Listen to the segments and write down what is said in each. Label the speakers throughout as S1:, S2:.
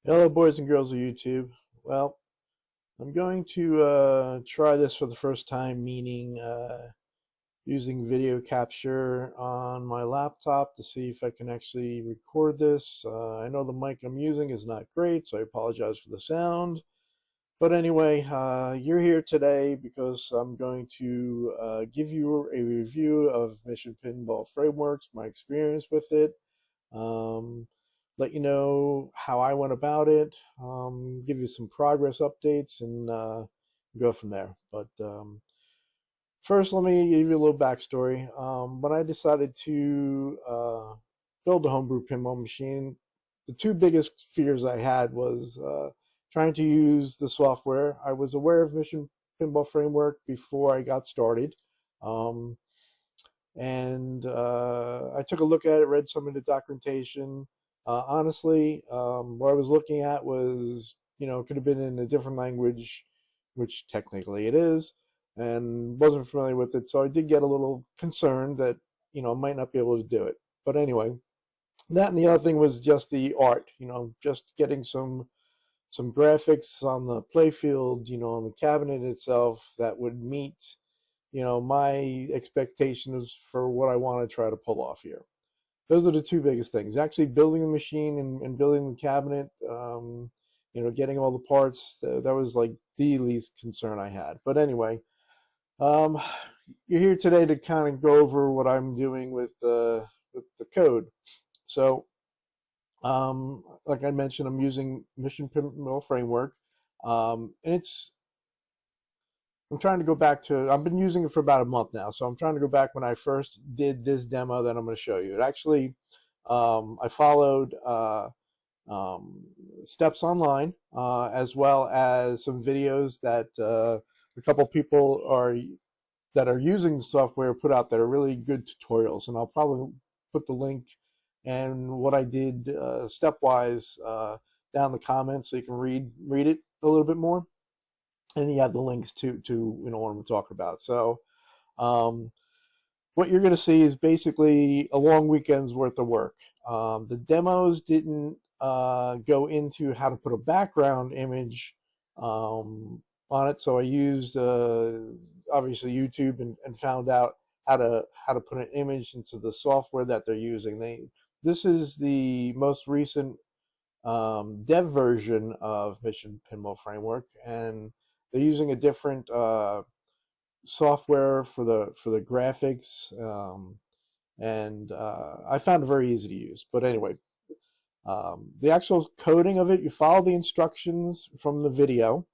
S1: Hello, boys and girls of YouTube. Well, I'm going to try this for the first time, meaning using video capture on my laptop to see if I can actually record this. I know the mic I'm using is not great, so I apologize for the sound. But anyway, you're here today because I'm going to give you a review of Mission Pinball Frameworks, my experience with it. Um, Let you know how I went about it, give you some progress updates, and go from there. But first, let me give you a little backstory. When I decided to build a homebrew pinball machine, the two biggest fears I had was trying to use the software. I was aware of Mission Pinball Framework before I got started. Um, and I took a look at it, read some of the documentation. Honestly, what I was looking at was, it could have been in a different language, which technically it is, and wasn't familiar with it. So I did get a little concerned that, I might not be able to do it. But anyway, that and the other thing was just the art, just getting some graphics on the playfield, on the cabinet itself that would meet my expectations for what I want to try to pull off here. Those are the two biggest things. Actually building the machine and building the cabinet, getting all the parts, that was like the least concern I had. But anyway, um, you're here today to kind of go over what I'm doing with the code. So, like I mentioned, I'm using Mission Pinball Framework. And I'm trying to go back to, I've been using it for about a month now, so I'm trying to go back when I first did this demo that I'm going to show you. It actually, I followed steps online, as well as some videos that a couple people that are using the software put out that are really good tutorials, and I'll probably put the link and what I did stepwise down in the comments so you can read it a little bit more, and you have the links to what I'm talking about. So um, what you're going to see is basically a long weekend's worth of work. The demos didn't go into how to put a background image on it, so I used obviously YouTube and found out how to put an image into the software that they're using. This is the most recent dev version of Mission Pinball Framework, and they're using a different software for the graphics, and I found it very easy to use. But anyway, the actual coding of it, you follow the instructions from the video,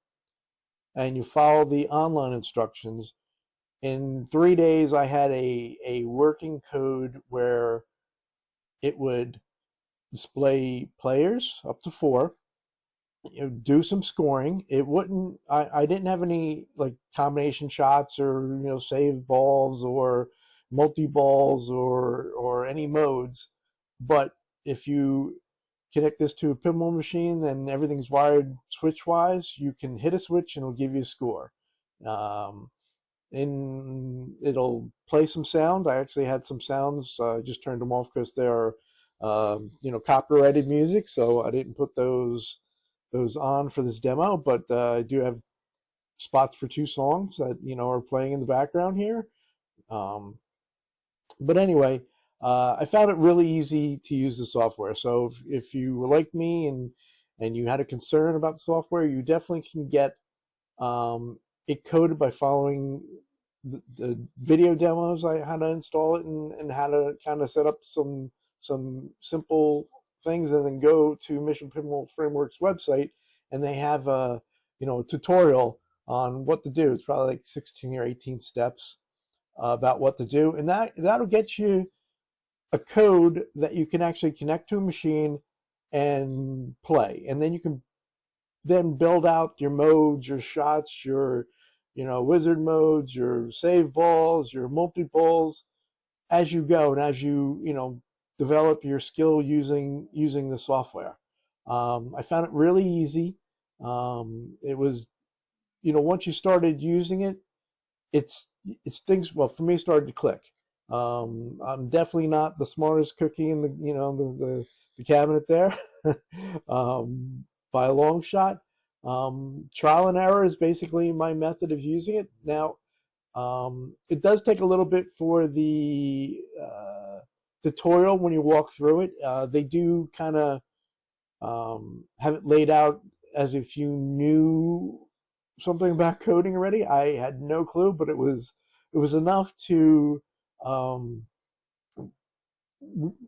S1: and you follow the online instructions. In 3 days, I had a working code where it would display players up to 4, do some scoring. It wouldn't, I didn't have any like combination shots or save balls or multi balls or any modes. But if you connect this to a pinball machine and everything's wired switch wise, you can hit a switch and it'll give you a score. And it'll play some sound. I actually had some sounds, just turned them off because they're copyrighted music, so I didn't put those on for this demo, but I do have spots for 2 songs that are playing in the background here. But anyway, I found it really easy to use the software. So if you were like me and you had a concern about the software, you definitely can get it coded by following the video demos. I how to install it and how to kind of set up some simple things, and then go to Mission Pinball Framework's website, and they have a tutorial on what to do. It's probably like 16 or 18 steps about what to do, and that'll get you a code that you can actually connect to a machine and play, and then you can then build out your modes, your shots, your wizard modes, your save balls, your multi balls as you go, and as you develop your skill using the software. I found it really easy. It was, once you started using it, it's things, well, for me, started to click. I'm definitely not the smartest cookie in the cabinet there. by a long shot. Trial and error is basically my method of using it. Now, it does take a little bit for the tutorial when you walk through it. They do kind of have it laid out as if you knew something about coding already. I had no clue, but it was enough to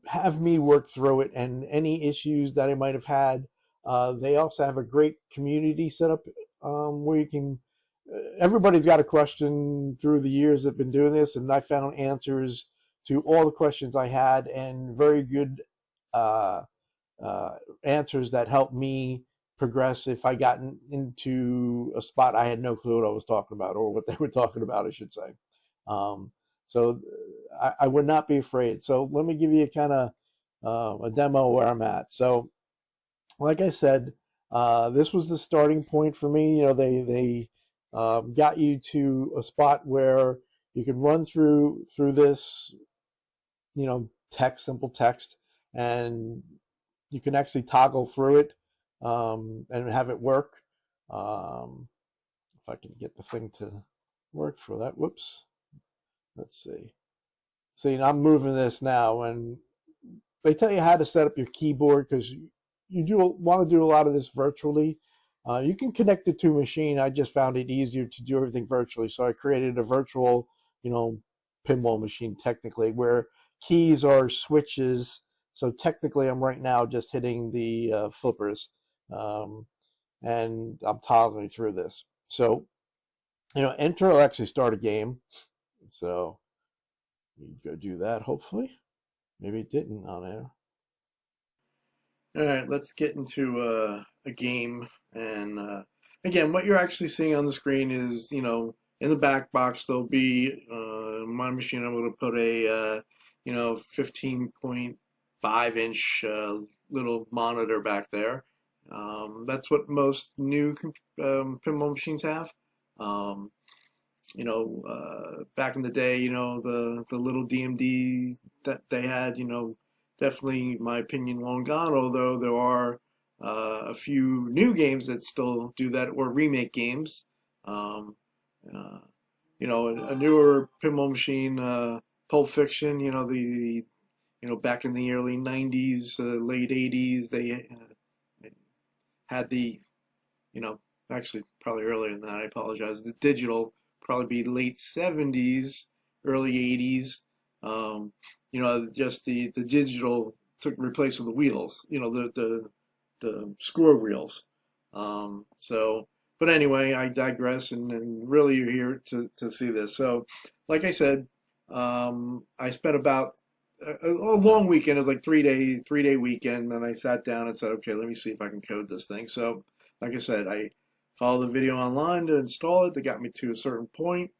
S1: have me work through it, and any issues that I might have had. They also have a great community set up where you can. Everybody's got a question through the years that been doing this, and I found answers to all the questions I had, and very good answers that helped me progress if I got into a spot I had no clue what I was talking about, or what they were talking about, I should say. So I would not be afraid. So let me give you a kind of a demo where I'm at. So like I said, this was the starting point for me. You know, they got you to a spot where you could run through this, you know, simple text, and you can actually toggle through it and have it work. If I can get the thing to work for that. Whoops. Let's see. See, I'm moving this now, and they tell you how to set up your keyboard, because you do want to do a lot of this virtually. You can connect it to a machine. I just found it easier to do everything virtually, so I created a virtual, you know, pinball machine technically, where keys are switches. So technically, I'm right now just hitting the flippers, and I'm toggling through this. So, you know, enter will actually start a game. So you go do that, hopefully. Maybe it didn't on there. All right, let's get into a game. And again, what you're actually seeing on the screen is, you know, in the back box, there'll be my machine. I'm going to put a, you know, 15.5-inch little monitor back there. That's what most new pinball machines have. You know, back in the day, you know, the little DMDs that they had, you know, definitely, in my opinion, long gone, although there are a few new games that still do that, or remake games. You know, a newer pinball machine, Pulp Fiction, you know, you know, back in the early 90s, late 80s, they had the, you know, actually probably earlier than that, I apologize, the digital, probably be late 70s, early 80s. You know, just the digital took replace of the wheels, you know, the score reels. So, but anyway, I digress, and really you're here to see this. So, like I said, I spent about a long weekend. It was like three day weekend, and I sat down and said, okay, let me see if I can code this thing. So, like I said, I followed the video online to install it. They got me to a certain point.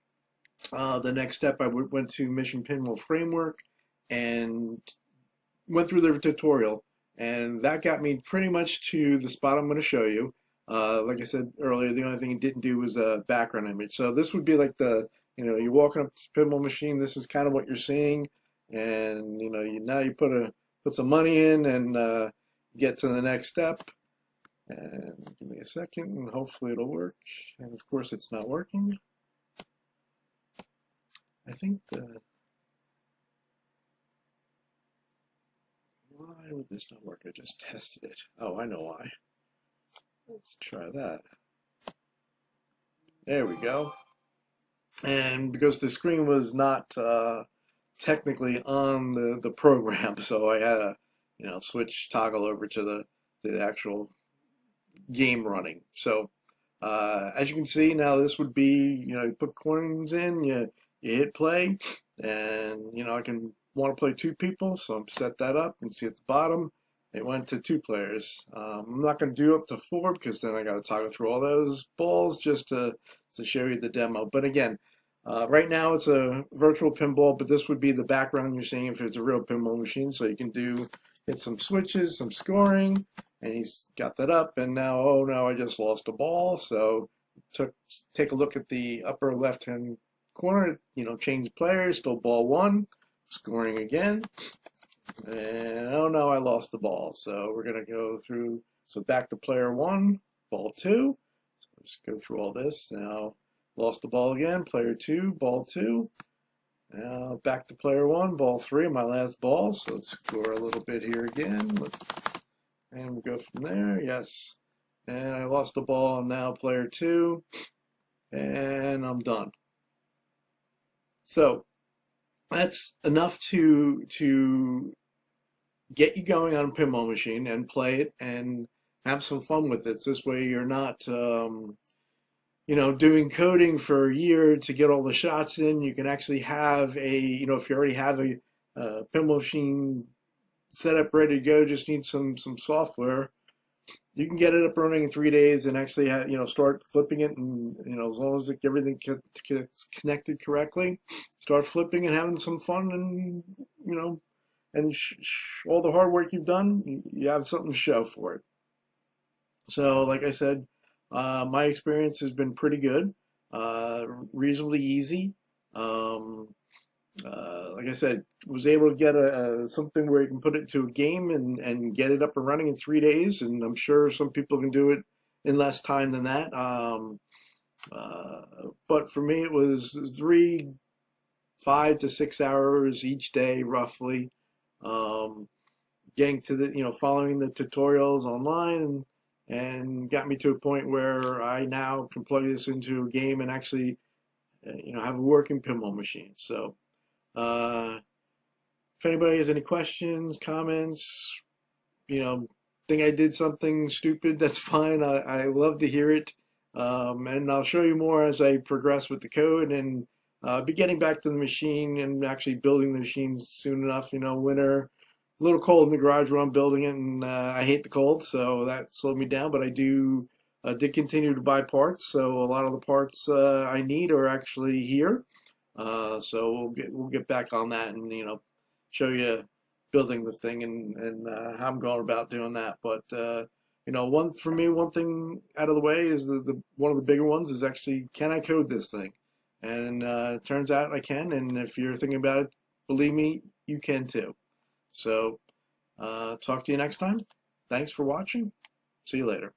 S1: The next step, I went to Mission Pinball Framework and went through their tutorial, and that got me pretty much to the spot I'm going to show you. Like I said earlier, the only thing it didn't do was a background image. So this would be like the, you know, you're walking up to the pinball machine, this is kind of what you're seeing, and you know, now you put some money in and get to the next step. And give me a second, and hopefully it'll work. And of course, it's not working. I think why would this not work? I just tested it. Oh, I know why. Let's try that. There we go. And because the screen was not technically on the program, so I had to, you know, switch toggle over to the actual game running. So as you can see now, this would be, you know, you put coins in, you hit play, and you know, I can want to play 2 people, so I'm set that up. You can see at the bottom it went to 2 players. I'm not going to do up to 4 because then I got to toggle through all those balls just to show you the demo. But again, right now it's a virtual pinball, but this would be the background you're seeing if it's a real pinball machine. So you can hit some switches, some scoring, and he's got that up. And now, oh no, I just lost a ball. So take a look at the upper left-hand corner. You know, change players, still ball 1, scoring again. And oh no, I lost the ball. So we're gonna go through So back to player 1, ball 2. So let's go through all this. Now lost the ball again, player 2, ball 2. Now back to player 1, ball 3, my last ball. So let's score a little bit here again. And we'll go from there, yes. And I lost the ball, and now player 2. And I'm done. So that's enough to get you going on a pinball machine and play it and have some fun with it. This way you're not, doing coding for a year to get all the shots in. You can actually have if you already have a pinball machine set up, ready to go, just need some software. You can get it up running in 3 days and actually start flipping it, and as long as everything gets connected correctly, start flipping and having some fun, and and all the hard work you've done, you have something to show for it. So like I said, my experience has been pretty good, reasonably easy. Like I said, was able to get something where you can put it to a game and get it up and running in 3 days, and I'm sure some people can do it in less time than that. But for me, it was 5 to 6 hours each day, roughly. Getting to following the tutorials online, and got me to a point where I now can plug this into a game and actually, have a working pinball machine. So, if anybody has any questions, comments, think I did something stupid, that's fine. I love to hear it. And I'll show you more as I progress with the code, and be getting back to the machine and actually building the machine soon enough. Winter, a little cold in the garage where I'm building it, and I hate the cold, so that slowed me down. But I did continue to buy parts, so a lot of the parts I need are actually here. So we'll get back on that, and show you building the thing and how I'm going about doing that. But one thing out of the way is one of the bigger ones is actually, can I code this thing? And it turns out I can, and if you're thinking about it, believe me, you can too. So talk to you next time. Thanks for watching. See you later.